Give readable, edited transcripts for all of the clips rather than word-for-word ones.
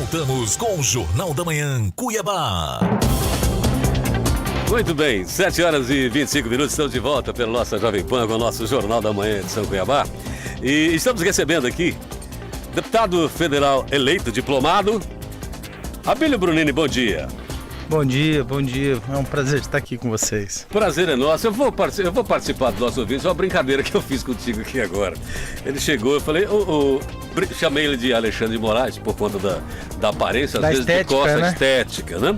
Voltamos com o Jornal da Manhã, Cuiabá. Muito bem, 7 horas e 25 minutos, estamos de volta pela nossa Jovem Pan com o nosso Jornal da Manhã de São Cuiabá. E estamos recebendo aqui deputado federal eleito, diplomado, Abílio Brunini, bom dia. Bom dia, bom dia. É um prazer estar aqui com vocês. Prazer é nosso. Eu vou participar do nosso vídeo. Só uma brincadeira que eu fiz contigo aqui agora. Ele chegou, eu falei, chamei ele de Alexandre de Moraes por conta da aparência, às vezes estética, de costa né? estética, né?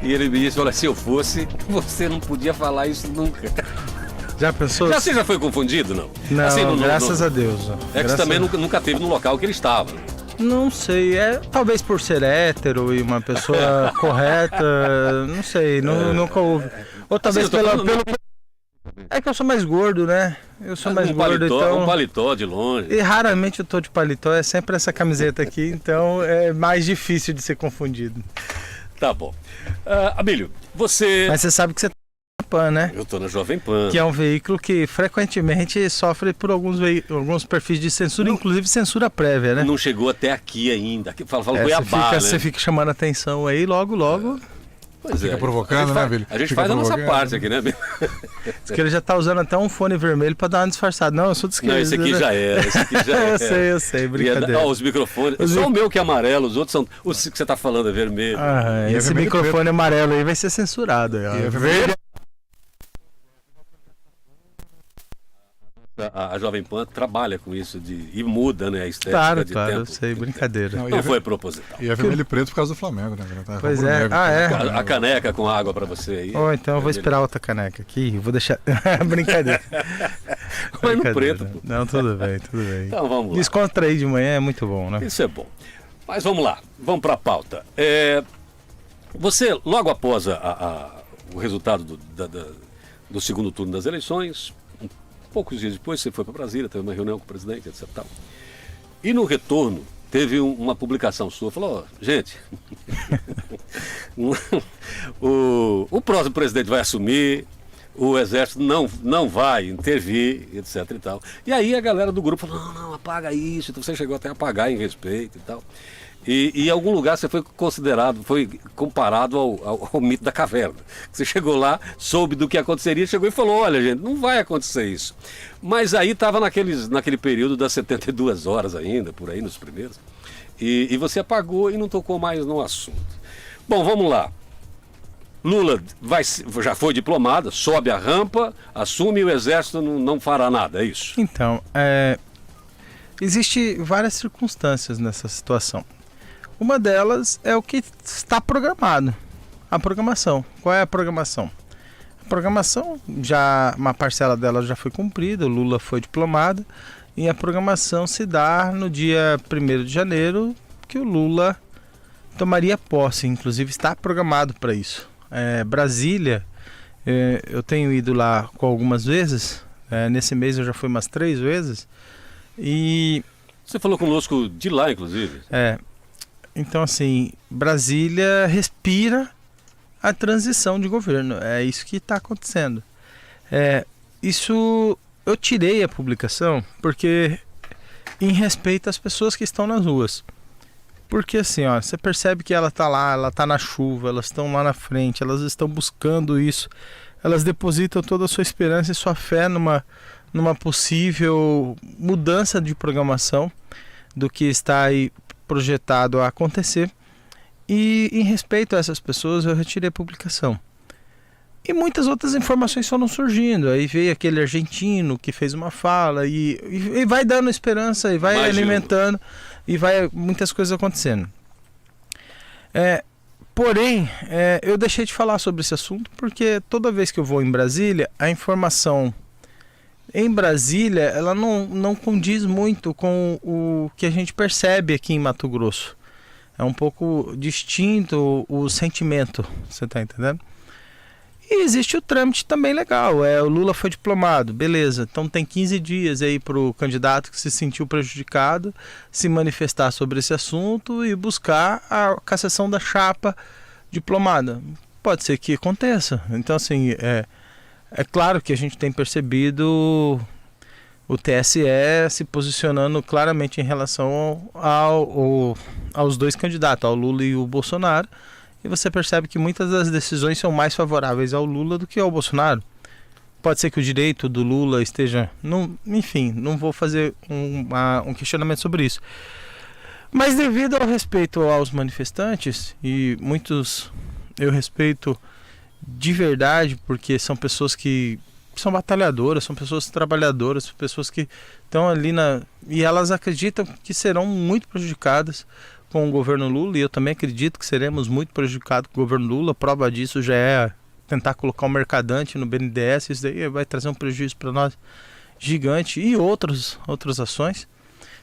E ele me disse, olha, se eu fosse, você não podia falar isso nunca. Já pensou? Você já foi confundido, não? Não, Assim, graças a Deus. É que você também nunca teve no local que ele estava. Não sei, talvez por ser hétero e uma pessoa correta, não sei, nunca houve. Ou talvez Assim, pelo... É que eu sou mais gordo, né? Eu sou mais gordo, então... Um paletó de longe. E raramente eu tô de paletó, é sempre essa camiseta aqui, então é mais difícil de ser confundido. Tá bom. Abílio, você... Mas você sabe que você tá na Pan, né? Eu tô na Jovem Pan. Que é um veículo que frequentemente sofre por alguns perfis de censura, inclusive censura prévia, né? Não chegou até aqui ainda. Fala Cuiabá, né? Você fica chamando a atenção aí, logo. Pois fica provocando, né, Abílio? A gente Fica faz a nossa provocando. parte aqui, né, Abílio? Diz que ele já tá usando até um fone vermelho pra dar uma disfarçada. Não, eu sou de esquerda. Não, esse aqui né? já era. Esse aqui já era. Eu sei, brincadeira. Ó, os microfones. Só o meu que é amarelo, os outros são. O que você tá falando é vermelho. Ah, E é esse vermelho e microfone amarelo aí vai ser censurado. E é vermelho. A Jovem Pan trabalha com isso e muda, né, a estética de Claro, tempo. eu sei, brincadeira. Não foi proposital. E é vermelho e preto por causa do Flamengo, né? Tá Pois rubro é. negro. Ah, é? A caneca com água pra você aí. Ou então eu vou esperar outra caneca aqui, eu vou deixar... Brincadeira. Mas no Brincadeira. preto. Não, tudo bem. Então vamos lá. Descontrair de manhã é muito bom, né? Isso é bom. Mas vamos lá, vamos para a pauta. Você, logo após o resultado do segundo turno das eleições, poucos dias depois você foi para Brasília, teve uma reunião com o presidente, etc. Tal. E no retorno, teve uma publicação sua, falou, gente, o próximo presidente vai assumir, o exército não vai intervir, etc. e tal. E aí a galera do grupo falou, não, apaga isso, então você chegou até a apagar em respeito e tal. E em algum lugar você foi comparado ao mito da caverna. Você chegou lá, soube do que aconteceria, chegou e falou, olha gente, não vai acontecer isso. Mas aí estava naquele período das 72 horas ainda, por aí nos primeiros, e você apagou e não tocou mais no assunto. Bom, vamos lá. Lula já foi diplomado, sobe a rampa, assume e o exército não fará nada, é isso? Então, existe várias circunstâncias nessa situação. Uma delas é o que está programado, a programação. Qual é a programação? A programação, uma parcela dela já foi cumprida, o Lula foi diplomado, e a programação se dá no dia 1º de janeiro, que o Lula tomaria posse, inclusive está programado para isso. Brasília, eu tenho ido lá algumas vezes, nesse mês eu já fui umas 3 vezes, e... Você falou conosco de lá, inclusive. Então, assim, Brasília respira a transição de governo. É isso que está acontecendo. Isso eu tirei a publicação porque em respeito às pessoas que estão nas ruas. Porque assim, você percebe que ela está lá, ela está na chuva, elas estão lá na frente, elas estão buscando isso. Elas depositam toda a sua esperança e sua fé numa possível mudança de programação do que está aí projetado a acontecer, e em respeito a essas pessoas eu retirei a publicação. E muitas outras informações foram surgindo, aí veio aquele argentino que fez uma fala e vai dando esperança e vai alimentando e vai muitas coisas acontecendo. Porém, eu deixei de falar sobre esse assunto porque toda vez que eu vou em Brasília, a informação em Brasília, ela não condiz muito com o que a gente percebe aqui em Mato Grosso. É um pouco distinto o sentimento, você está entendendo? E existe o trâmite também legal, o Lula foi diplomado, beleza. Então tem 15 dias aí para o candidato que se sentiu prejudicado se manifestar sobre esse assunto e buscar a cassação da chapa diplomada. Pode ser que aconteça. Então assim, é claro que a gente tem percebido o TSE se posicionando claramente em relação aos dois candidatos, ao Lula e o Bolsonaro, e você percebe que muitas das decisões são mais favoráveis ao Lula do que ao Bolsonaro. Pode ser que o direito do Lula esteja... enfim, não vou fazer um questionamento sobre isso. Mas devido ao respeito aos manifestantes, e muitos eu respeito de verdade, porque são pessoas que são batalhadoras, são pessoas trabalhadoras, são pessoas que estão ali e elas acreditam que serão muito prejudicadas com o governo Lula, e eu também acredito que seremos muito prejudicados com o governo Lula. A prova disso já é tentar colocar um mercadante no BNDES, isso daí vai trazer um prejuízo para nós gigante, e outras ações.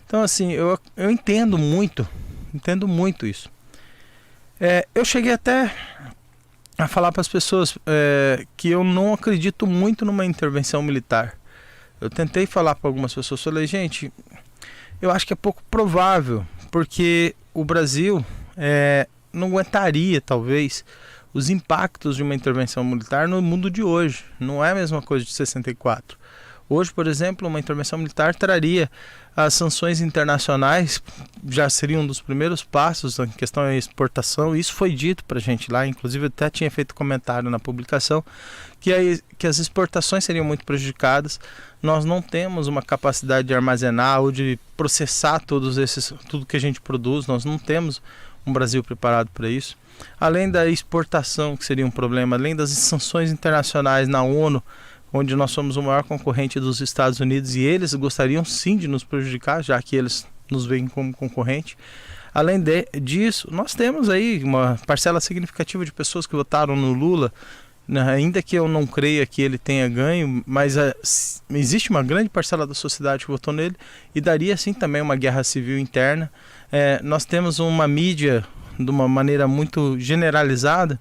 Então, assim, eu entendo muito isso. Eu cheguei até a falar para as pessoas que eu não acredito muito numa intervenção militar. Eu tentei falar para algumas pessoas, falei, gente, eu acho que é pouco provável, porque o Brasil não aguentaria, talvez, os impactos de uma intervenção militar no mundo de hoje. Não é a mesma coisa de 64. Hoje, por exemplo, uma intervenção militar traria as sanções internacionais, já seria um dos primeiros passos em questão da exportação. Isso foi dito para a gente lá, inclusive eu até tinha feito comentário na publicação, que as exportações seriam muito prejudicadas. Nós não temos uma capacidade de armazenar ou de processar tudo que a gente produz, nós não temos um Brasil preparado para isso. Além da exportação, que seria um problema, além das sanções internacionais na ONU, onde nós somos o maior concorrente dos Estados Unidos, e eles gostariam sim de nos prejudicar, já que eles nos veem como concorrente. Além disso, nós temos aí uma parcela significativa de pessoas que votaram no Lula, ainda que eu não creia que ele tenha ganho, mas existe uma grande parcela da sociedade que votou nele, e daria sim também uma guerra civil interna. Nós temos uma mídia de uma maneira muito generalizada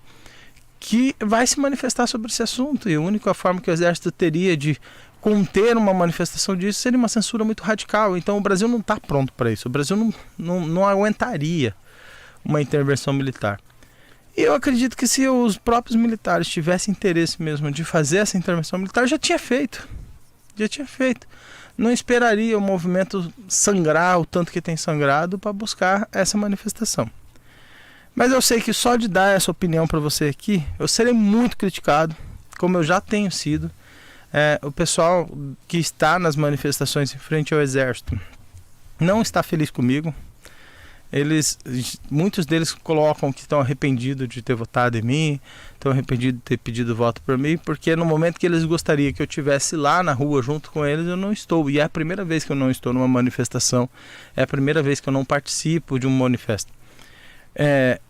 que vai se manifestar sobre esse assunto, e a única forma que o Exército teria de conter uma manifestação disso seria uma censura muito radical. Então o Brasil não está pronto para isso, o Brasil não aguentaria uma intervenção militar. E eu acredito que se os próprios militares tivessem interesse mesmo de fazer essa intervenção militar, já tinha feito. Não esperaria o movimento sangrar o tanto que tem sangrado para buscar essa manifestação. Mas eu sei que só de dar essa opinião para você aqui, eu serei muito criticado, como eu já tenho sido. O pessoal que está nas manifestações em frente ao Exército não está feliz comigo. Muitos deles colocam que estão arrependidos de ter votado em mim, estão arrependidos de ter pedido voto por mim, porque no momento que eles gostariam que eu estivesse lá na rua junto com eles, eu não estou. E é a primeira vez que eu não estou numa manifestação, é a primeira vez que eu não participo de um manifesto.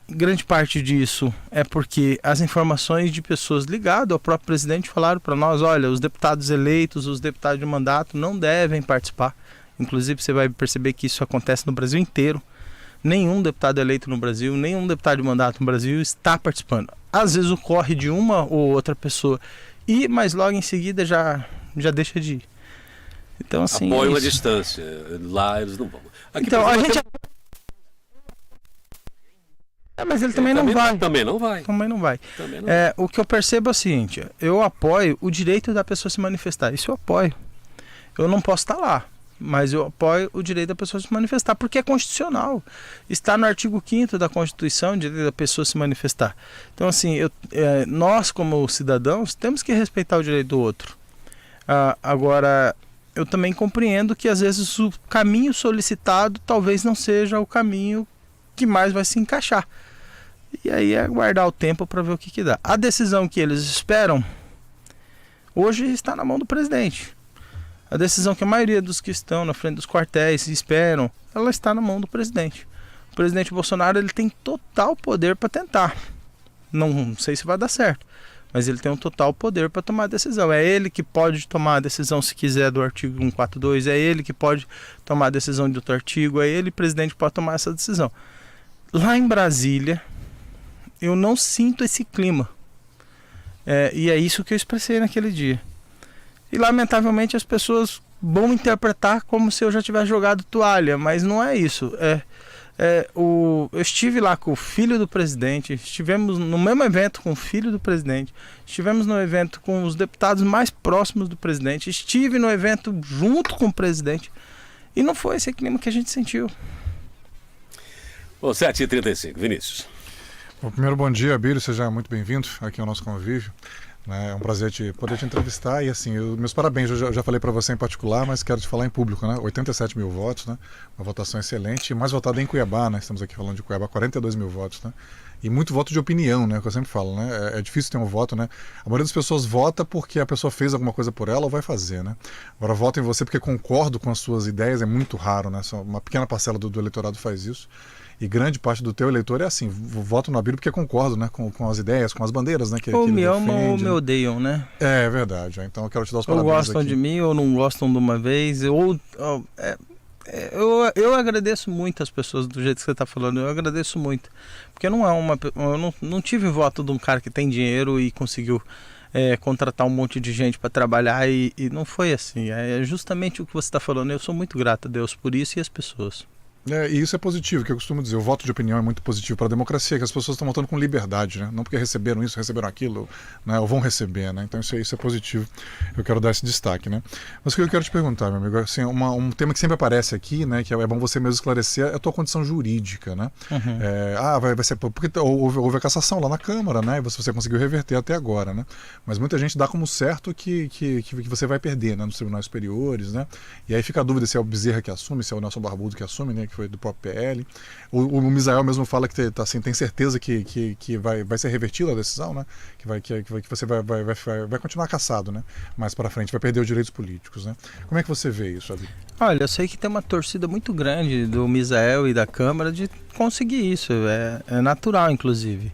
Grande parte disso é porque as informações de pessoas ligadas ao próprio presidente falaram para nós, olha, os deputados eleitos, os deputados de mandato não devem participar. Inclusive você vai perceber que isso acontece no Brasil inteiro. Nenhum deputado eleito no Brasil, nenhum deputado de mandato no Brasil está participando. Às vezes ocorre de uma ou outra pessoa, mas logo em seguida já deixa de ir. Então, assim, apoio à distância. Lá eles não vão. Aqui, então, a gente... mas ele também não vai. Também não vai. O que eu percebo é o seguinte, eu apoio o direito da pessoa se manifestar. Isso eu apoio. Eu não posso estar lá, mas eu apoio o direito da pessoa se manifestar, porque é constitucional. Está no artigo 5º da Constituição, o direito da pessoa se manifestar. Então, assim, nós como cidadãos temos que respeitar o direito do outro. Agora, eu também compreendo que às vezes o caminho solicitado talvez não seja o caminho que mais vai se encaixar. E aí é aguardar o tempo para ver o que dá. A decisão que eles esperam hoje está na mão do presidente. A decisão que a maioria dos que estão na frente dos quartéis esperam, ela está na mão do presidente. O presidente Bolsonaro, ele tem total poder para tentar. Não sei se vai dar certo, mas ele tem um total poder para tomar a decisão. É ele que pode tomar a decisão, se quiser, do artigo 142, é ele que pode tomar a decisão de outro artigo, é ele, presidente, que pode tomar essa decisão. Lá em Brasília, eu não sinto esse clima. E é isso que eu expressei naquele dia. E lamentavelmente as pessoas vão interpretar como se eu já tivesse jogado toalha, mas não é isso. Eu estive lá com o filho do presidente, estivemos no mesmo evento com o filho do presidente, estivemos no evento com os deputados mais próximos do presidente, estive no evento junto com o presidente e não foi esse clima que a gente sentiu. 7h35, Vinícius. Bom, primeiro, bom dia, Abílio, seja muito bem-vindo aqui ao nosso convívio. É um prazer poder te entrevistar e assim, meus parabéns, eu já falei para você em particular, mas quero te falar em público, né? 87 mil votos, né? Uma votação excelente, mais votada em Cuiabá, né? Estamos aqui falando de Cuiabá, 42 mil votos, né? E muito voto de opinião, né? Que eu sempre falo, né? É difícil ter um voto, né? A maioria das pessoas vota porque a pessoa fez alguma coisa por ela ou vai fazer, né? Agora, voto em você porque concordo com as suas ideias é muito raro, né? Só uma pequena parcela do eleitorado faz isso. E grande parte do teu eleitor é assim, voto no Abílio porque concordo, né, com as ideias, com as bandeiras, né, que ou ele me defende, amam ou me né? odeiam, né? É verdade, então eu quero te dar os ou parabéns gostam aqui. de mim ou não gostam de uma vez, eu agradeço muito as pessoas do jeito que você está falando, eu agradeço muito, porque eu não tive voto de um cara que tem dinheiro e conseguiu contratar um monte de gente para trabalhar e não foi assim, é justamente o que você está falando, eu sou muito grato a Deus por isso e as pessoas. E isso é positivo, que eu costumo dizer, o voto de opinião é muito positivo para a democracia, que as pessoas estão votando com liberdade, né? Não porque receberam isso, receberam aquilo, né? Ou vão receber, né? Então isso é positivo, eu quero dar esse destaque, né? Mas o que eu quero te perguntar, meu amigo, assim, um tema que sempre aparece aqui, né, que é bom você mesmo esclarecer, é a tua condição jurídica, né? Uhum. Vai ser, porque houve a cassação lá na Câmara, né? E você conseguiu reverter até agora, né? Mas muita gente dá como certo que você vai perder, né, nos tribunais superiores, né? E aí fica a dúvida se é o Bezerra que assume, se é o Nelson Barbudo que assume, né? Que foi do próprio PL. O Misael mesmo fala que assim, tem certeza que vai ser revertida a decisão, né? Que você vai continuar cassado, né? Mais para frente, vai perder os direitos políticos, né? Como é que você vê isso, Abi? Olha, eu sei que tem uma torcida muito grande do Misael e da Câmara de conseguir isso, é natural, inclusive.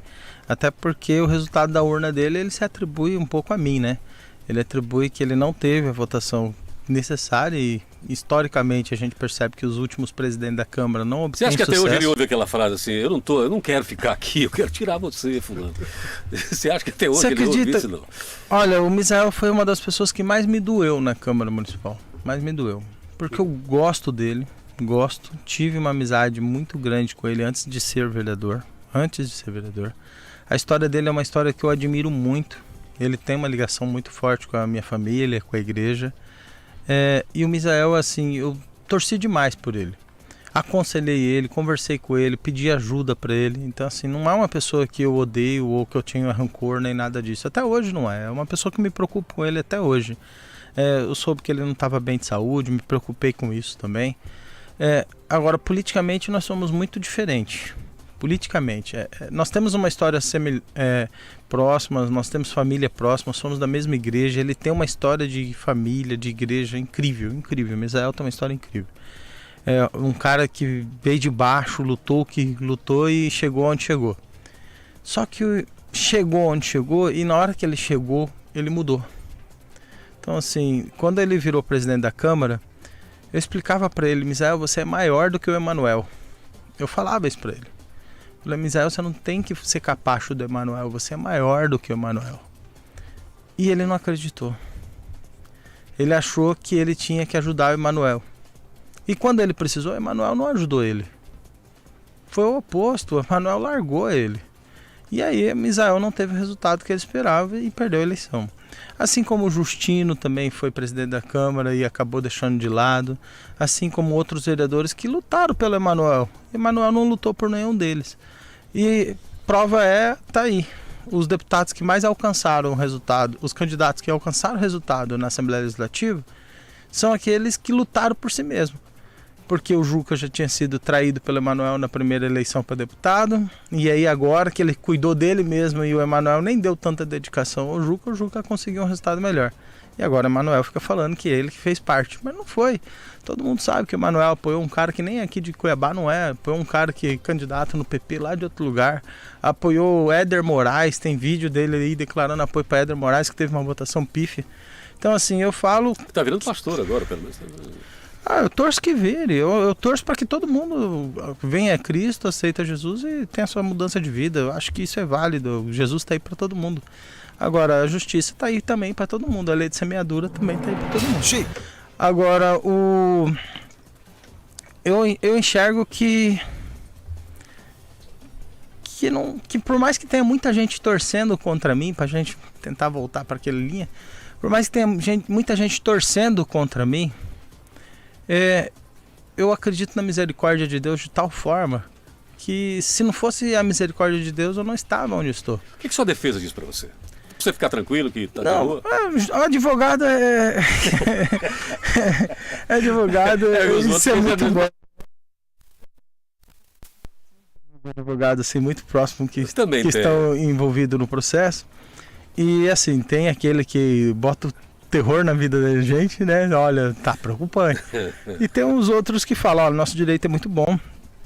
Até porque o resultado da urna dele, ele se atribui um pouco a mim, né? Ele atribui que ele não teve a votação necessária e historicamente a gente percebe que os últimos presidentes da Câmara não obtêm sucesso. Você acha que até hoje ele ouve aquela frase assim, eu não quero ficar aqui, eu quero tirar você, fulano. Você acha que até hoje ele ouve isso, não? Olha, o Misael foi uma das pessoas que mais me doeu na Câmara Municipal, mais me doeu, porque eu gosto dele, tive uma amizade muito grande com ele antes de ser vereador, a história dele é uma história que eu admiro muito, ele tem uma ligação muito forte com a minha família, com a igreja. E o Misael, assim, eu torci demais por ele, aconselhei ele, conversei com ele, pedi ajuda para ele, então assim, não é uma pessoa que eu odeio ou que eu tenho rancor nem nada disso, até hoje não é uma pessoa que me preocupa com ele até hoje. Eu soube que ele não estava bem de saúde, me preocupei com isso também. Agora, politicamente nós somos muito diferentes. Politicamente, nós temos uma história próxima, nós temos família próxima, somos da mesma igreja, ele tem uma história de família, de igreja incrível. Misael tem uma história incrível. Um cara que veio de baixo, lutou e chegou onde chegou. Só que chegou onde chegou e na hora que ele chegou, ele mudou. Então assim, quando ele virou presidente da Câmara, eu explicava para ele, Misael, você é maior do que o Emanuel. Eu falava isso para ele. Eu falei, Misael, você não tem que ser capacho do Emanuel, você é maior do que o Emanuel. E ele não acreditou. Ele achou que ele tinha que ajudar o Emanuel. E quando ele precisou, o Emanuel não ajudou ele. Foi o oposto, o Emanuel largou ele. E aí, Misael não teve o resultado que ele esperava e perdeu a eleição. Assim como o Justino também foi presidente da Câmara e acabou deixando de lado. Assim como outros vereadores que lutaram pelo Emanuel. Emanuel não lutou por nenhum deles. E prova tá aí. Os deputados que mais alcançaram o resultado, os candidatos que alcançaram o resultado na Assembleia Legislativa, são aqueles que lutaram por si mesmos. Porque o Juca já tinha sido traído pelo Emanuel na primeira eleição para deputado, e aí agora que ele cuidou dele mesmo e o Emanuel nem deu tanta dedicação ao Juca, o Juca conseguiu um resultado melhor. E agora o Emanuel fica falando que ele que fez parte, mas não foi. Todo mundo sabe que o Emanuel apoiou um cara que nem aqui de Cuiabá não é, apoiou um cara que é candidato no PP lá de outro lugar, apoiou o Éder Moraes, tem vídeo dele aí declarando apoio para Éder Moraes, que teve uma votação pífia. Então assim, eu falo... Tá virando pastor agora, pelo menos. Eu torço que vire, eu torço para que todo mundo venha a Cristo, aceita Jesus e tenha a sua mudança de vida. Eu acho que isso é válido, Jesus está aí para todo mundo. Agora, a justiça está aí também para todo mundo, a lei de semeadura também está aí para todo mundo. Agora, eu enxergo que que por mais que tenha muita gente torcendo contra mim, pra gente tentar voltar para aquela linha, por mais que tenha muita gente torcendo contra mim, eu acredito na misericórdia de Deus de tal forma que se não fosse a misericórdia de Deus, eu não estava onde estou. O que sua defesa diz pra você? Pra você ficar tranquilo que tá na Não, rua? advogado advogado, isso é muito bom. Advogado assim, muito próximo que estão envolvidos no processo. E assim, tem aquele que bota o terror na vida da gente, né? Olha, tá preocupante. E tem uns outros que falam, olha, nosso direito é muito bom.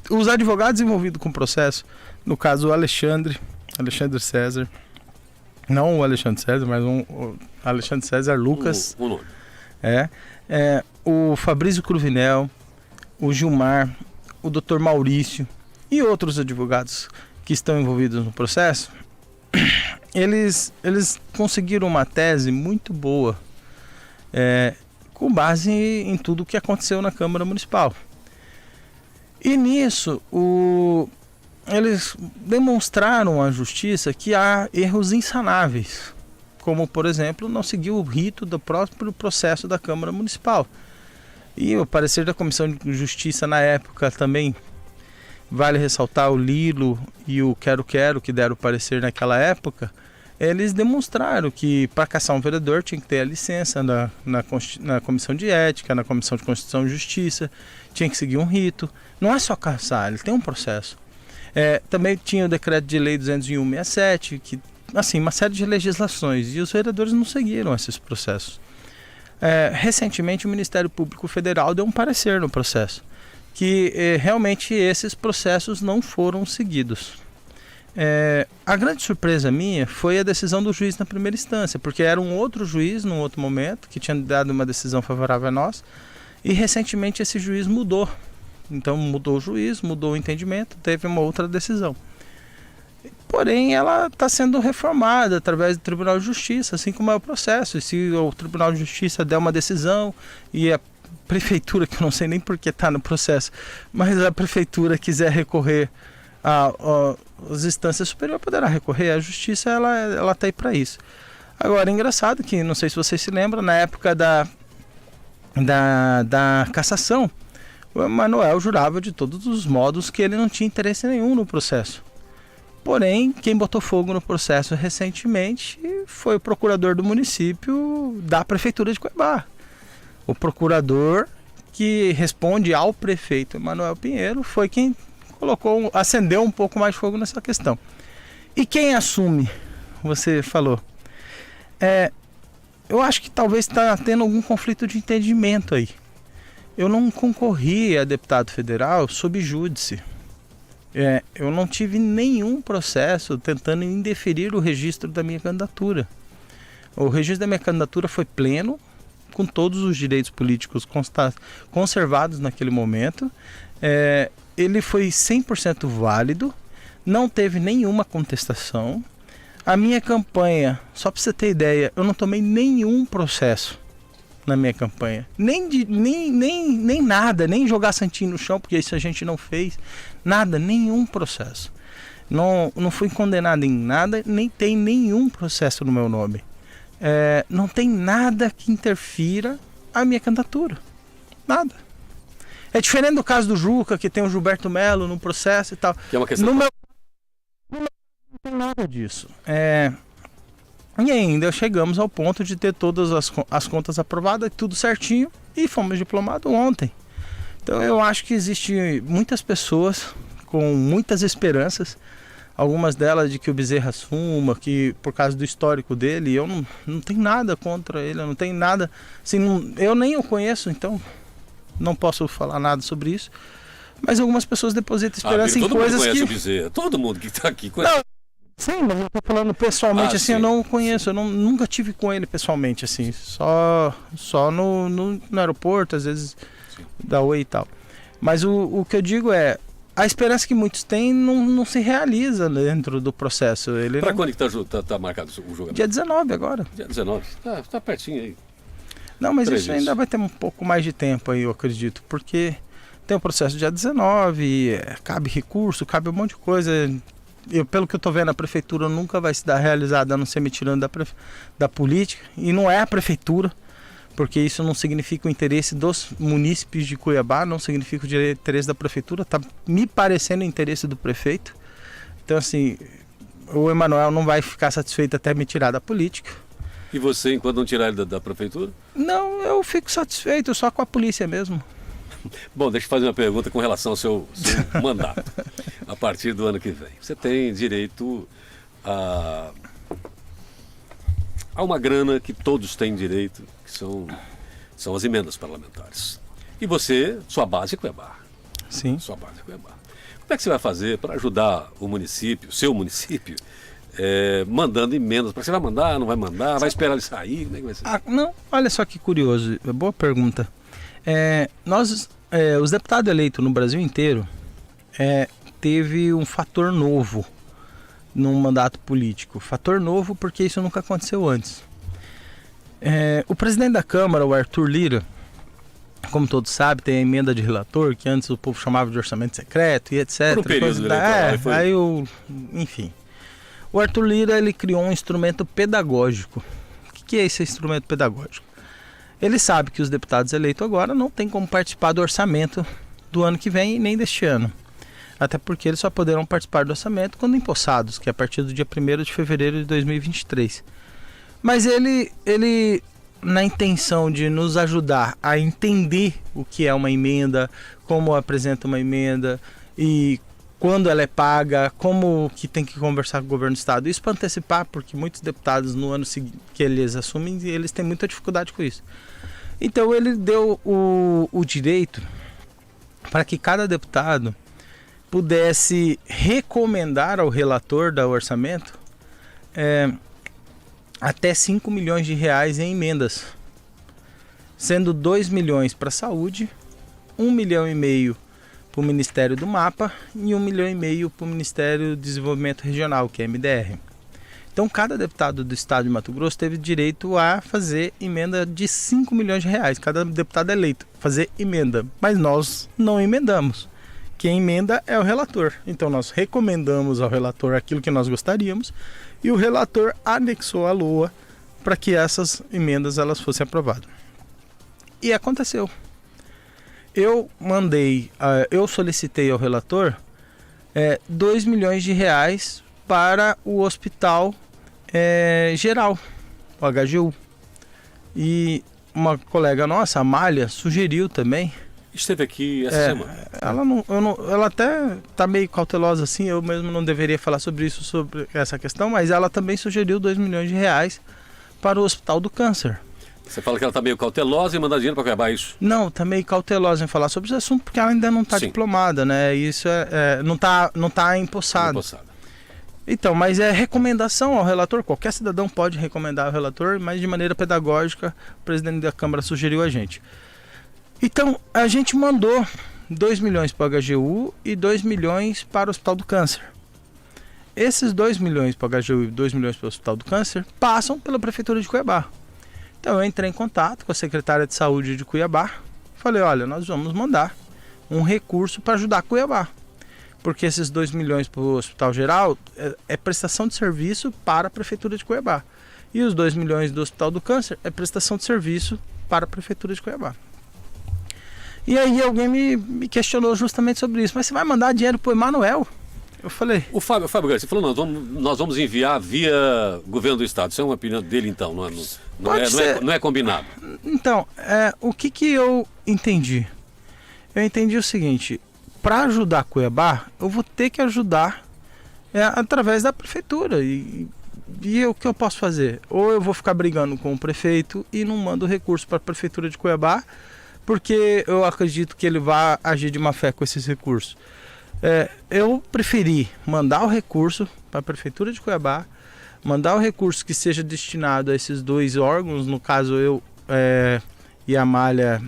Os advogados envolvidos com o processo, no caso o Alexandre César, não o Alexandre César, mas o Alexandre César Lucas, o nome. O Fabrício Cruvinel, o Gilmar, o Dr. Maurício e outros advogados que estão envolvidos no processo, eles conseguiram uma tese muito boa, com base em tudo o que aconteceu na Câmara Municipal. E nisso, eles demonstraram à justiça que há erros insanáveis, como, por exemplo, não seguir o rito do próprio processo da Câmara Municipal. E o parecer da Comissão de Justiça na época também, vale ressaltar, o Lilo e o Quero, que deram o parecer naquela época, eles demonstraram que para caçar um vereador tinha que ter a licença na Comissão de Ética, na Comissão de Constituição e Justiça, tinha que seguir um rito. Não é só caçar, ele tem um processo. Também tinha o Decreto de Lei 201/67, que, assim, uma série de legislações, e os vereadores não seguiram esses processos. Recentemente o Ministério Público Federal deu um parecer no processo, que realmente esses processos não foram seguidos. A grande surpresa minha foi a decisão do juiz na primeira instância, porque era um outro juiz num outro momento que tinha dado uma decisão favorável a nós, e recentemente esse juiz mudou. Então mudou o juiz, mudou o entendimento, teve uma outra decisão. Porém, ela está sendo reformada através do Tribunal de Justiça, assim como é o processo. E se o Tribunal de Justiça der uma decisão e a prefeitura, que eu não sei nem por que está no processo, mas a prefeitura quiser recorrer às instâncias superiores, poderá recorrer. A justiça ela está aí para isso. Agora, é engraçado que, não sei se vocês se lembram, na época da cassação, o Emanuel jurava de todos os modos que ele não tinha interesse nenhum no processo. Porém, quem botou fogo no processo recentemente foi o procurador do município da prefeitura de Cuiabá. O procurador que responde ao prefeito Emanuel Pinheiro foi quem acendeu um pouco mais de fogo nessa questão. E quem assume? Você falou. Eu acho que talvez está tendo algum conflito de entendimento aí. Eu não concorri a deputado federal sob júdice. Eu não tive nenhum processo tentando indeferir o registro da minha candidatura. O registro da minha candidatura foi pleno, com todos os direitos políticos conservados naquele momento. Ele foi 100% válido, não teve nenhuma contestação. A minha campanha, só para você ter ideia, eu não tomei nenhum processo na minha campanha. Nem nada, nem jogar santinho no chão, porque isso a gente não fez. Nada, nenhum processo. Não fui condenado em nada, nem tem nenhum processo no meu nome. Não tem nada que interfira a minha candidatura. Nada. É diferente do caso do Juca, que tem o Gilberto Melo no processo e tal. Que é uma questão... No meu não tem nada disso. E ainda chegamos ao ponto de ter todas as contas aprovadas, tudo certinho, e fomos diplomados ontem. Então eu acho que existem muitas pessoas com muitas esperanças, algumas delas de que o Bezerra assuma, que por causa do histórico dele, eu não tenho nada contra ele, eu não tenho nada, assim, eu nem o conheço, então não posso falar nada sobre isso. Mas algumas pessoas depositam esperança em coisas que... Todo mundo conhece o Bezerra, todo mundo que está aqui conhece. Não, sim, mas eu tô falando pessoalmente, assim, sim. Eu não conheço, nunca tive com ele pessoalmente, assim, só no aeroporto, às vezes, sim, da Oi e tal. Mas o que eu digo é, a esperança que muitos têm não se realiza dentro do processo. Para quando que tá marcado o julgamento? Dia 19 agora. Dia 19, tá pertinho aí. Não, mas isso ainda vai ter um pouco mais de tempo aí, eu acredito, porque tem o processo dia 19, cabe recurso, cabe um monte de coisa. pelo que eu estou vendo, a prefeitura nunca vai se dar realizada a não ser me tirando da política. E não é a prefeitura, porque isso não significa o interesse dos munícipes de Cuiabá, não significa o interesse da prefeitura, está me parecendo o interesse do prefeito. Então, assim, o Emanuel não vai ficar satisfeito até me tirar da política. E você, enquanto não tirar ele da prefeitura? Não, eu fico satisfeito só com a polícia mesmo. Bom, deixa eu fazer uma pergunta com relação ao seu mandato. A partir do ano que vem, você tem direito a uma grana que todos têm direito, que são as emendas parlamentares. E você, sua base é Cuiabá. Sim. Sua base é Cuiabá. Como é que você vai fazer para ajudar o município, seu município, mandando emendas? Você vai mandar, não vai mandar? Vai esperar ele sair? Como é que vai ser? Não, olha só que curioso, boa pergunta. Os deputados eleitos no Brasil inteiro teve um fator novo no mandato político. Fator novo porque isso nunca aconteceu antes. O presidente da Câmara, o Arthur Lira, como todos sabem, tem a emenda de relator, que antes o povo chamava de orçamento secreto e etc. Por um período eleitoral, enfim. O Arthur Lira, ele criou um instrumento pedagógico. O que é esse instrumento pedagógico? Ele sabe que os deputados eleitos agora não têm como participar do orçamento do ano que vem e nem deste ano. Até porque eles só poderão participar do orçamento quando empossados, que é a partir do dia 1º de fevereiro de 2023. Mas ele, na intenção de nos ajudar a entender o que é uma emenda, como apresenta uma emenda e quando ela é paga, como que tem que conversar com o governo do estado. Isso para antecipar, porque muitos deputados no ano que eles assumem, eles têm muita dificuldade com isso. Então ele deu o direito para que cada deputado pudesse recomendar ao relator do orçamento até 5 milhões de reais em emendas, sendo 2 milhões para a saúde, 1,5 milhão para o Ministério do Mapa e 1,5 milhão para o Ministério do Desenvolvimento Regional, que é MDR. Então cada deputado do estado de Mato Grosso teve direito a fazer emenda de 5 milhões de reais, cada deputado eleito, fazer emenda, mas nós não emendamos. Quem emenda é o relator. Então nós recomendamos ao relator aquilo que nós gostaríamos e o relator anexou a LOA para que essas emendas elas fossem aprovadas. E aconteceu. Eu solicitei ao relator 2 milhões de reais para o hospital geral, o HGU. E uma colega nossa, a Amália, sugeriu também. Esteve aqui essa semana. Ela até está meio cautelosa assim, eu mesmo não deveria falar sobre essa questão, mas ela também sugeriu 2 milhões de reais para o Hospital do Câncer. Você fala que ela está meio cautelosa em mandar dinheiro para acabar isso? Não, está meio cautelosa em falar sobre esse assunto porque ela ainda não está diplomada, né? Isso não tá empossada. Então, mas é recomendação ao relator, qualquer cidadão pode recomendar ao relator, mas de maneira pedagógica o presidente da Câmara sugeriu a gente. Então, a gente mandou 2 milhões para o HGU e 2 milhões para o Hospital do Câncer. Esses 2 milhões para o HGU e 2 milhões para o Hospital do Câncer passam pela Prefeitura de Cuiabá. Então, eu entrei em contato com a secretária de Saúde de Cuiabá. Falei, olha, nós vamos mandar um recurso para ajudar Cuiabá. Porque esses 2 milhões para o Hospital Geral é prestação de serviço para a Prefeitura de Cuiabá. E os 2 milhões do Hospital do Câncer é prestação de serviço para a Prefeitura de Cuiabá. E aí alguém me questionou justamente sobre isso. Mas você vai mandar dinheiro para o Emanuel? Eu falei... O Fábio Garcia falou, nós vamos enviar via governo do estado. Isso é uma opinião dele então, não é combinado. Então, o que eu entendi? Eu entendi o seguinte, para ajudar Cuiabá, eu vou ter que ajudar através da prefeitura. E o que eu posso fazer? Ou eu vou ficar brigando com o prefeito e não mando recurso para a prefeitura de Cuiabá, porque eu acredito que ele vai agir de má fé com esses recursos. Eu preferi mandar o recurso para a Prefeitura de Cuiabá, mandar o recurso que seja destinado a esses 2 órgãos, no caso eu e a Amália,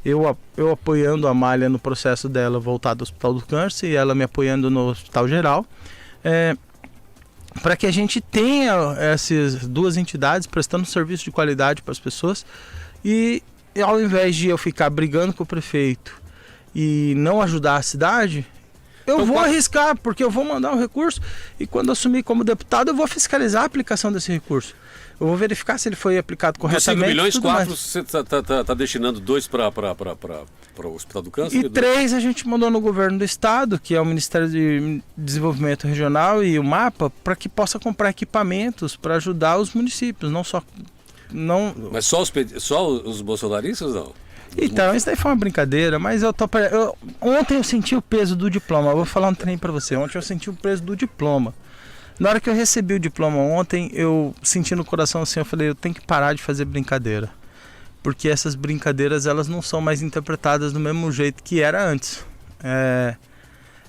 eu apoiando a Amália no processo dela voltar do Hospital do Câncer e ela me apoiando no Hospital Geral, para que a gente tenha essas 2 entidades prestando serviço de qualidade para as pessoas e ao invés de eu ficar brigando com o prefeito e não ajudar a cidade, Eu Então, vou qual- arriscar, porque eu vou mandar o recurso e quando assumir como deputado eu vou fiscalizar a aplicação desse recurso. Eu vou verificar se ele foi aplicado Dos 5 corretamente. milhões, tudo 4 mais. você está destinando 2 para o Hospital do Câncer? E 3 a gente mandou no governo do estado, que é o Ministério de Desenvolvimento Regional e o MAPA, para que possa comprar equipamentos para ajudar os municípios, não só... Não... Mas só os bolsonaristas, não? Então, isso daí foi uma brincadeira, mas ontem eu senti o peso do diploma. Eu vou falar um trem para você. Ontem eu senti o peso do diploma. Na hora que eu recebi o diploma ontem, eu senti no coração assim, eu falei, eu tenho que parar de fazer brincadeira. Porque essas brincadeiras, elas não são mais interpretadas do mesmo jeito que era antes.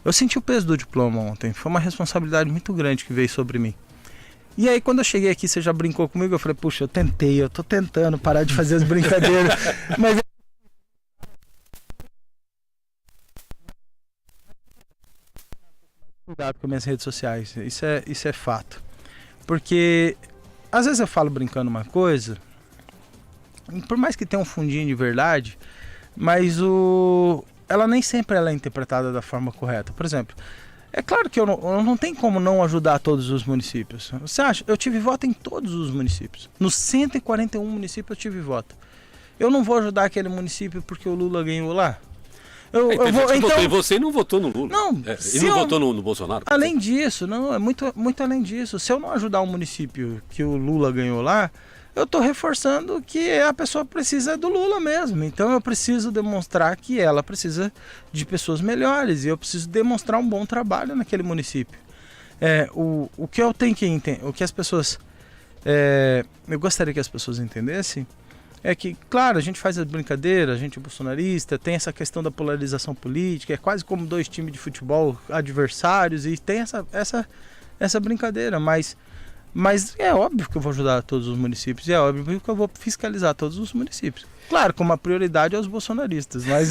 Eu senti o peso do diploma ontem. Foi uma responsabilidade muito grande que veio sobre mim. E aí, quando eu cheguei aqui, você já brincou comigo? Eu falei, puxa, eu tô tentando parar de fazer as brincadeiras. Mas cuidado com minhas redes sociais, isso é fato. Porque às vezes eu falo brincando uma coisa, por mais que tenha um fundinho de verdade, mas ela nem sempre ela é interpretada da forma correta. Por exemplo, é claro que eu não tenho como não ajudar todos os municípios. Você acha? Eu tive voto em todos os municípios. Nos 141 municípios eu tive voto. Eu não vou ajudar aquele município porque o Lula ganhou lá? Tem gente que votou em você e não votou no Lula. Não, E não votou no Bolsonaro. Além disso, não, é muito, muito além disso. Se eu não ajudar um município que o Lula ganhou lá, eu estou reforçando que a pessoa precisa do Lula mesmo. Então eu preciso demonstrar que ela precisa de pessoas melhores e eu preciso demonstrar um bom trabalho naquele município. O que eu tenho que entender, o que as pessoas... eu gostaria que as pessoas entendessem é que, claro, a gente faz as brincadeiras, a gente é bolsonarista, tem essa questão da polarização política, é quase como 2 times de futebol adversários e tem essa brincadeira, mas é óbvio que eu vou ajudar todos os municípios e é óbvio que eu vou fiscalizar todos os municípios. Claro, com uma prioridade aos bolsonaristas, mas...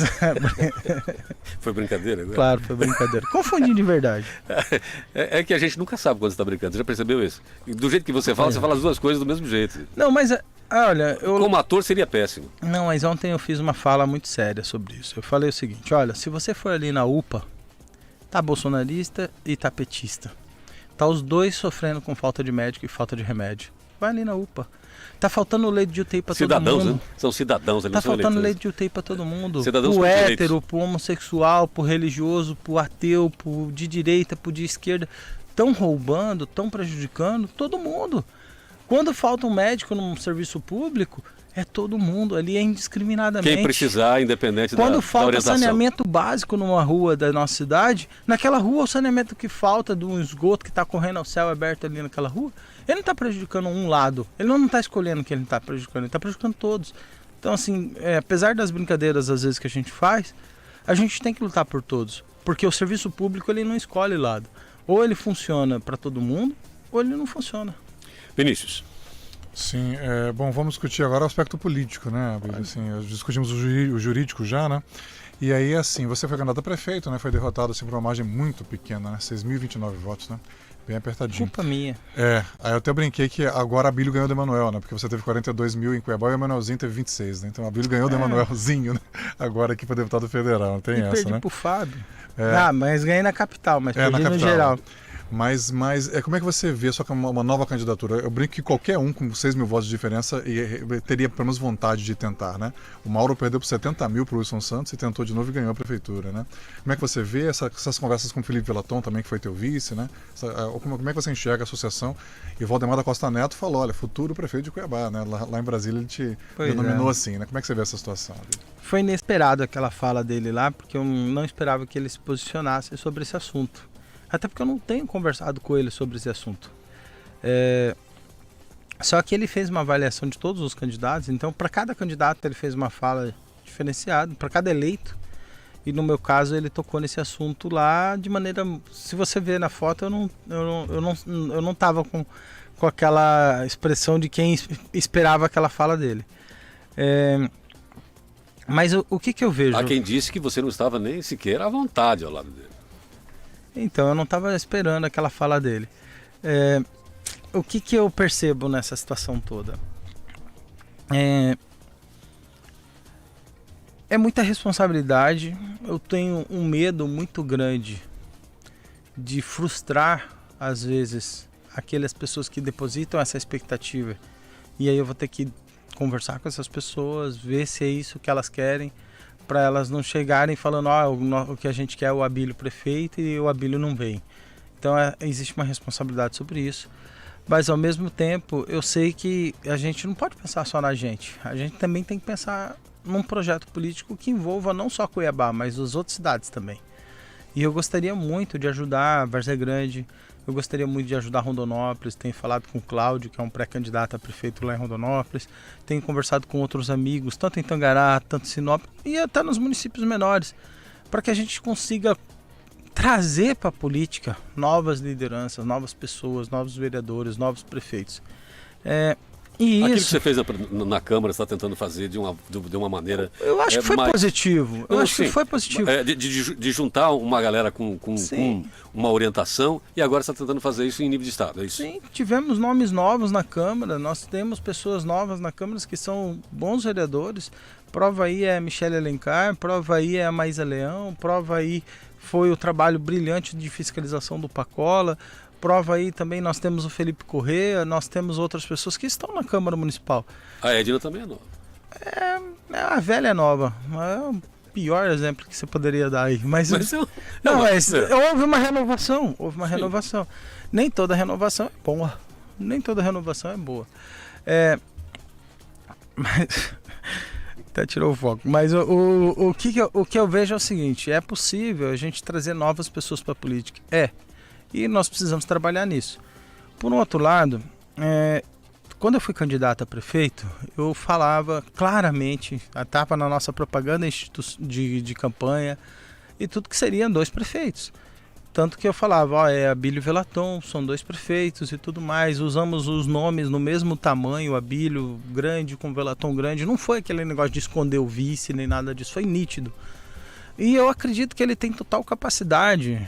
Foi brincadeira agora? Claro, foi brincadeira. Confundi de verdade. É que a gente nunca sabe quando você está brincando, você já percebeu isso? E do jeito que você fala as 2 coisas do mesmo jeito. Não, mas... olha, Como ator seria péssimo. Não, mas ontem eu fiz uma fala muito séria sobre isso. Eu falei o seguinte, olha, se você for ali na UPA, tá bolsonarista e tá petista. Tá os 2 sofrendo com falta de médico e falta de remédio. Vai ali na UPA. Tá faltando leite de UTI pra todo mundo. Né? São cidadãos, eles Tá são faltando eleitores. leite de UTI pra todo mundo. Cidadãos Pro com hétero, direitos. pro homossexual, pro religioso, pro ateu, pro de direita, pro de esquerda. Estão roubando, estão prejudicando todo mundo. Quando falta um médico num serviço público, é todo mundo ali, é indiscriminadamente. Quem precisar, independente Quando da falta orientação. saneamento básico numa rua da nossa cidade, naquela rua o saneamento que falta de um esgoto que está correndo ao céu aberto ali naquela rua, ele não está prejudicando um lado, ele não está escolhendo que ele está prejudicando, ele está prejudicando todos. Então assim, apesar das brincadeiras às vezes que a gente faz, a gente tem que lutar por todos, porque o serviço público ele não escolhe lado. Ou ele funciona para todo mundo, ou ele não funciona. Vinícius. Sim, bom, vamos discutir agora o aspecto político, né? Assim, discutimos o jurídico já, né? E aí, assim, você foi candidato a prefeito, né? Foi derrotado assim, por uma margem muito pequena, né? 6.029 votos, né? Bem apertadinho. Culpa minha. Aí eu até brinquei que agora a Abílio ganhou do Emanuel, né? Porque você teve 42 mil em Cuiabá e o Emanuelzinho teve 26, né? Então a Abílio ganhou do Emanuelzinho, né? Agora aqui para deputado federal, não tem essa, Perdi né? pro Fábio. Mas ganhei na capital, mas perdi na no capital. geral. Mas como é que você vê só que uma nova candidatura? Eu brinco que qualquer um com 6 mil votos de diferença teria pelo menos vontade de tentar, né? O Mauro perdeu por 70 mil para o Wilson Santos e tentou de novo e ganhou a prefeitura, né? Como é que você vê essas conversas com o Felipe Velaton também, que foi teu vice, né? Como é que você enxerga a associação? E o Valdemar da Costa Neto falou, olha, futuro prefeito de Cuiabá, né? Lá em Brasília ele te denominou assim, né? Como é que você vê essa situação? Foi inesperado aquela fala dele lá, porque eu não esperava que ele se posicionasse sobre esse assunto. Até porque eu não tenho conversado com ele sobre esse assunto. Só que ele fez uma avaliação de todos os candidatos, então para cada candidato ele fez uma fala diferenciada, para cada eleito. E no meu caso ele tocou nesse assunto lá de maneira... Se você ver na foto, eu não estava com aquela expressão de quem esperava aquela fala dele. Mas o que eu vejo? Há quem disse que você não estava nem sequer à vontade ao lado dele. Então, eu não estava esperando aquela fala dele. O que eu percebo nessa situação toda? É muita responsabilidade. Eu tenho um medo muito grande de frustrar, às vezes, aquelas pessoas que depositam essa expectativa. E aí eu vou ter que conversar com essas pessoas, ver se é isso que elas querem, para elas não chegarem falando, o que a gente quer é o Abílio prefeito e o Abílio não vem. Então existe uma responsabilidade sobre isso. Mas ao mesmo tempo, eu sei que a gente não pode pensar só na gente. A gente também tem que pensar num projeto político que envolva não só Cuiabá, mas as outras cidades também. E eu gostaria muito de ajudar Várzea Grande, eu gostaria muito de ajudar Rondonópolis. Tenho falado com o Cláudio, que é um pré-candidato a prefeito lá em Rondonópolis. Tenho conversado com outros amigos, tanto em Tangará, tanto em Sinop e até nos municípios menores, para que a gente consiga trazer para a política novas lideranças, novas pessoas, novos vereadores, novos prefeitos. E Aquilo isso, que você fez na Câmara, você está tentando fazer de uma maneira... eu acho que foi mais... positivo. Eu acho que foi positivo. De juntar uma galera com uma orientação, e agora você está tentando fazer isso em nível de Estado, é isso? Sim, tivemos nomes novos na Câmara, nós temos pessoas novas na Câmara que são bons vereadores. Prova aí é a Michele Alencar, prova aí é a Maísa Leão, prova aí foi o trabalho brilhante de fiscalização do Pacola, prova aí também nós temos o Felipe Corrêa, nós temos outras pessoas que estão na Câmara Municipal. A Edna também é nova. A velha é nova, é o pior exemplo que você poderia dar aí. Mas houve uma renovação, renovação. Nem toda renovação é boa, nem toda renovação é boa. Mas... até tirou o foco. Mas o que eu vejo é o seguinte: é possível a gente trazer novas pessoas para a política. E nós precisamos trabalhar nisso. Por um outro lado, quando eu fui candidato a prefeito, eu falava claramente, estava na nossa propaganda de campanha, e tudo que seriam 2 prefeitos. Tanto que eu falava, Abílio e Velaton, são 2 prefeitos e tudo mais. Usamos os nomes no mesmo tamanho, Abílio grande com Velaton grande. Não foi aquele negócio de esconder o vice nem nada disso, foi nítido. E eu acredito que ele tem total capacidade,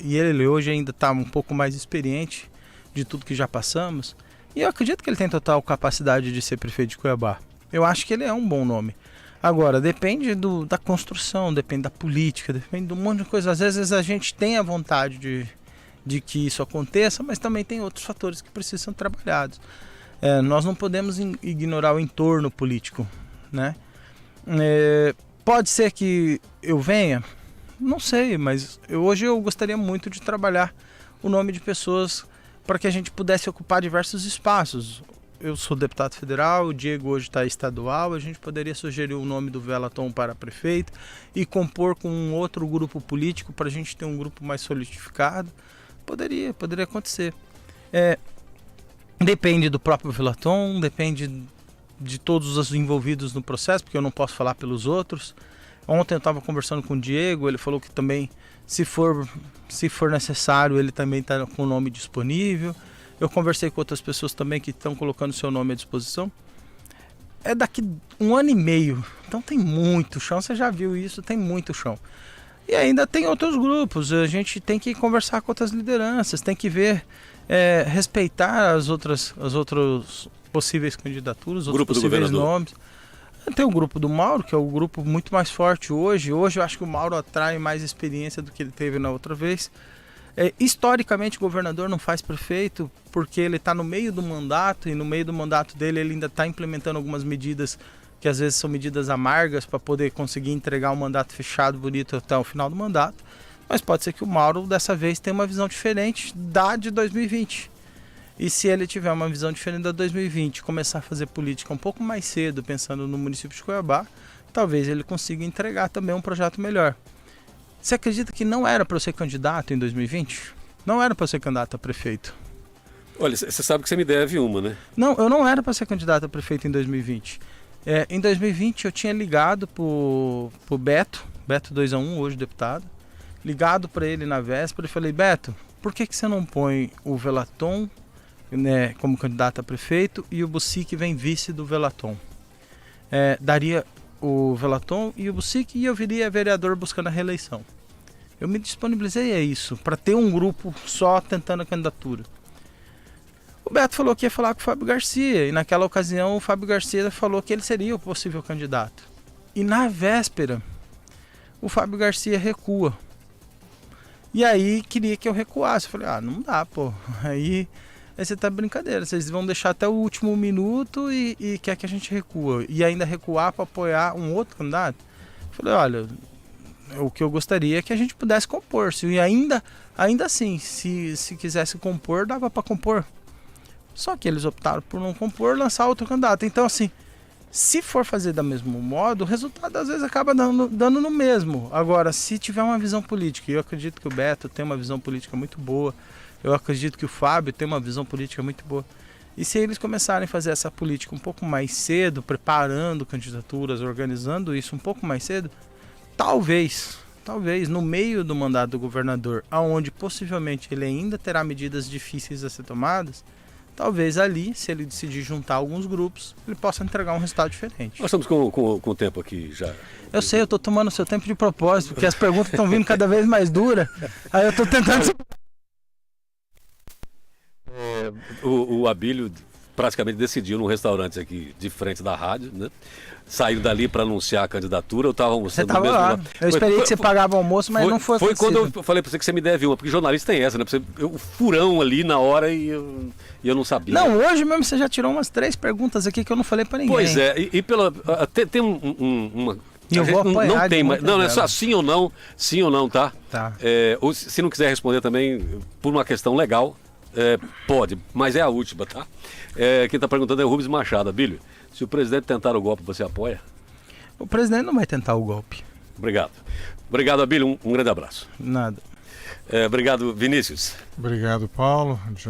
e ele hoje ainda está um pouco mais experiente de tudo que já passamos. E eu acredito que ele tem total capacidade de ser prefeito de Cuiabá. Eu acho que ele é um bom nome. Agora, depende da construção, depende da política, depende de um monte de coisa. Às vezes a gente tem a vontade de que isso aconteça, mas também tem outros fatores que precisam ser trabalhados. Nós não podemos ignorar o entorno político, né? Pode ser que eu venha? Não sei, mas hoje eu gostaria muito de trabalhar o nome de pessoas para que a gente pudesse ocupar diversos espaços. Eu sou deputado federal, o Diego hoje está estadual, a gente poderia sugerir o nome do Velaton para prefeito e compor com um outro grupo político para a gente ter um grupo mais solidificado. Poderia acontecer. Depende do próprio Velaton, depende de todos os envolvidos no processo, porque eu não posso falar pelos outros. Ontem eu estava conversando com o Diego, ele falou que também, se for necessário, ele também está com o nome disponível. Eu conversei com outras pessoas também que estão colocando seu nome à disposição. É daqui 1 ano e meio, então tem muito chão, você já viu isso, tem muito chão. E ainda tem outros grupos, a gente tem que conversar com outras lideranças, tem que ver, respeitar as outras possíveis candidaturas, outros possíveis nomes. Tem o grupo do Mauro, que é o grupo muito mais forte hoje. Hoje eu acho que o Mauro atrai mais experiência do que ele teve na outra vez. Historicamente, o governador não faz prefeito porque ele está no meio do mandato, e no meio do mandato dele ele ainda está implementando algumas medidas que às vezes são medidas amargas para poder conseguir entregar um mandato fechado, bonito até o final do mandato. Mas pode ser que o Mauro dessa vez tenha uma visão diferente da de 2020. E se ele tiver uma visão diferente da 2020, começar a fazer política um pouco mais cedo, pensando no município de Cuiabá, talvez ele consiga entregar também um projeto melhor. Você acredita que não era para eu ser candidato em 2020? Não era para eu ser candidato a prefeito. Olha, você sabe que você me deve uma, né? Não, eu não era para ser candidato a prefeito em 2020. Em 2020 eu tinha ligado pro Beto 2-1, hoje deputado, ligado para ele na véspera e falei, Beto, por que você não põe o Velaton, né, como candidato a prefeito, e o Bucic vem vice do Velaton? Daria o Velaton e o Bucic e eu viria vereador buscando a reeleição. Eu me disponibilizei a isso, para ter um grupo só tentando a candidatura. O Beto falou que ia falar com o Fábio Garcia, e naquela ocasião o Fábio Garcia falou que ele seria o possível candidato. E na véspera, o Fábio Garcia recua. E aí queria que eu recuasse. Eu falei, não dá, pô. Aí você tá brincadeira, vocês vão deixar até o último minuto e quer que a gente recua. E ainda recuar para apoiar um outro candidato? Eu falei, olha, o que eu gostaria é que a gente pudesse compor-se. E ainda assim, se quisesse compor, dava para compor. Só que eles optaram por não compor, lançar outro candidato. Então, assim, se for fazer do mesmo modo, o resultado às vezes acaba dando no mesmo. Agora, se tiver uma visão política, e eu acredito que o Beto tem uma visão política muito boa, eu acredito que o Fábio tem uma visão política muito boa. E se eles começarem a fazer essa política um pouco mais cedo, preparando candidaturas, organizando isso um pouco mais cedo, talvez no meio do mandato do governador, aonde possivelmente ele ainda terá medidas difíceis a ser tomadas, talvez ali, se ele decidir juntar alguns grupos, ele possa entregar um resultado diferente. Nós estamos com o tempo aqui já. Eu sei, eu estou tomando seu tempo de propósito, porque as perguntas estão vindo cada vez mais duras. Aí eu estou tentando... O Abílio praticamente decidiu num restaurante aqui de frente da rádio, né? Saiu dali para anunciar a candidatura, eu estava almoçando Você estava lá. Eu esperei que você pagava o almoço, mas não foi Foi quando acontecido. eu falei para você que você me deve uma, porque jornalista tem essa, né? O furão ali na hora e eu não sabia. Não, hoje mesmo você já tirou umas 3 perguntas aqui que eu não falei para ninguém. Pois é, tem uma... E eu vou apanhar não de tem, muitas não é só delas. sim ou não, tá? Tá. Ou se não quiser responder também por uma questão legal, pode, mas é a última, tá? Quem está perguntando é o Rubens Machado. Abílio, se o presidente tentar o golpe, você apoia? O presidente não vai tentar o golpe. Obrigado. Obrigado, Abílio. Um grande abraço. Nada. Obrigado, Vinícius. Obrigado, Paulo.